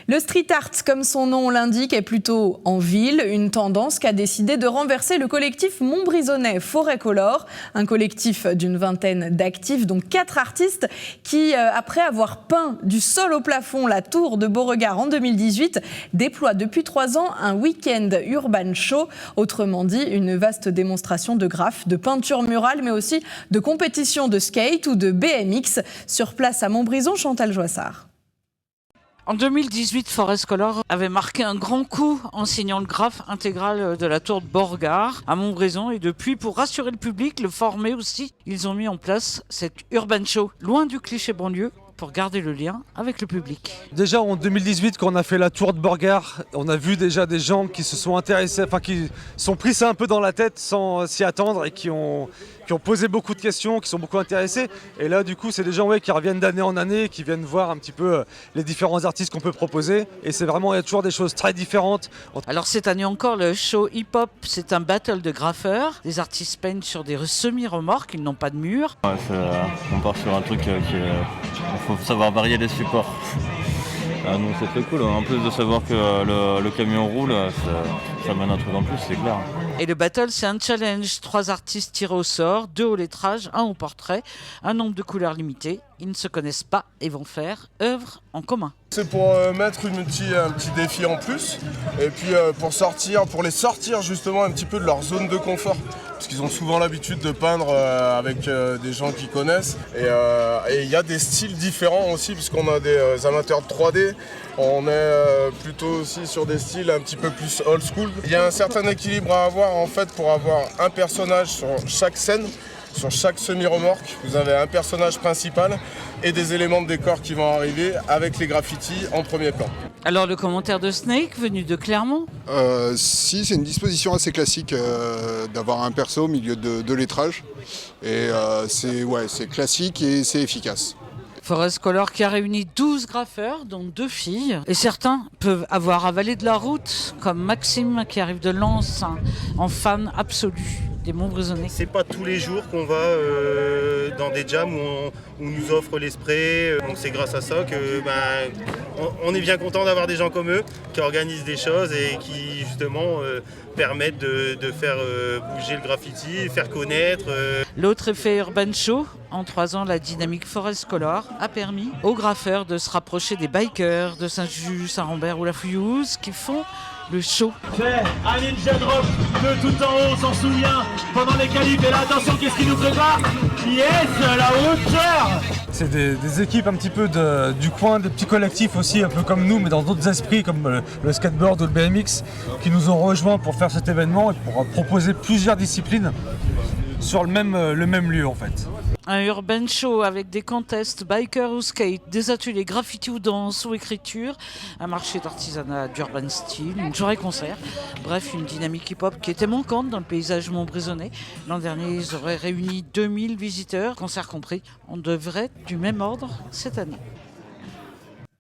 Le street art, comme son nom l'indique, est plutôt en ville, une tendance qu'a décidé de renverser le collectif montbrisonnais Forêt Color, un collectif d'une vingtaine d'actifs, dont 4 artistes qui, après avoir peint du sol au plafond la tour de Beauregard en 2018, déploient depuis 3 ans un week-end urban show, autrement dit une vaste démonstration de graphes, de peinture murale, mais aussi de compétitions de skate ou de BMX. Sur place à Montbrison, Chantal Joissard. En 2018, Forêt Color avait marqué un grand coup en signant le graphe intégral de la tour de Beauregard à Montbrison. Et depuis, pour rassurer le public, le former aussi, ils ont mis en place cette Urban Show, loin du cliché banlieue, pour garder le lien avec le public. Déjà en 2018, quand on a fait la tour de Beauregard, on a vu déjà des gens qui se sont intéressés, qui sont pris ça un peu dans la tête sans s'y attendre et qui ont posé beaucoup de questions, qui sont beaucoup intéressés. Et là, du coup, c'est des gens qui reviennent d'année en année, qui viennent voir un petit peu les différents artistes qu'on peut proposer. Et c'est vraiment, il y a toujours des choses très différentes. Alors cette année encore, le show hip-hop, c'est un battle de graffeurs. Les artistes peignent sur des semi-remorques, ils n'ont pas de mur. Ouais, on part sur un truc qui il faut savoir varier les supports. Donc c'est très cool. En plus de savoir que le camion roule, ça mène un truc en plus, c'est clair. Et le battle, c'est un challenge. 3 artistes tirés au sort, 2 au lettrage, 1 au portrait, un nombre de couleurs limité. Ils ne se connaissent pas et vont faire œuvre en commun. C'est pour mettre un petit défi en plus et puis pour les sortir justement un petit peu de leur zone de confort. Parce qu'ils ont souvent l'habitude de peindre avec des gens qu'ils connaissent. Et il y a des styles différents aussi, puisqu'on a des amateurs de 3D. On est plutôt aussi sur des styles un petit peu plus old school. Il y a un certain équilibre à avoir en fait pour avoir un personnage sur chaque scène. Sur chaque semi-remorque, vous avez un personnage principal et des éléments de décor qui vont arriver avec les graffitis en premier plan. Alors le commentaire de Snake, venu de Clermont ? Si, c'est une disposition assez classique d'avoir un perso au milieu de lettrage. Et c'est classique et c'est efficace. Forêt Color qui a réuni 12 graffeurs, dont 2 filles. Et certains peuvent avoir avalé de la route, comme Maxime qui arrive de Lens, en fan absolu des Montbrisonnais. C'est pas tous les jours qu'on va dans des jams où on nous offre les sprays. Donc c'est grâce à ça que on est bien content d'avoir des gens comme eux qui organisent des choses et qui justement permettent de faire bouger le graffiti, faire connaître. L'autre effet Urban Show, en 3 ans, la dynamique Forêt Color a permis aux graffeurs de se rapprocher des bikers de Saint-Just, Saint-Rambert ou la Fouillouse qui font le show. Fait un ninja drop de tout en haut, on s'en souvient, pendant les qualifs. Et là, attention, qu'est-ce qui nous prépare? Yes, la hauteur! C'est des équipes un petit peu du coin, des petits collectifs aussi, un peu comme nous, mais dans d'autres esprits, comme le skateboard ou le BMX, qui nous ont rejoints pour faire cet événement et pour proposer plusieurs disciplines sur le même lieu en fait. Un urban show avec des contests biker ou skate, des ateliers graffiti ou danse ou écriture, un marché d'artisanat d'urban style, une soirée concert. Bref, une dynamique hip-hop qui était manquante dans le paysage montbrisonnais. L'an dernier, ils auraient réuni 2000 visiteurs, concerts compris. On devrait être du même ordre cette année.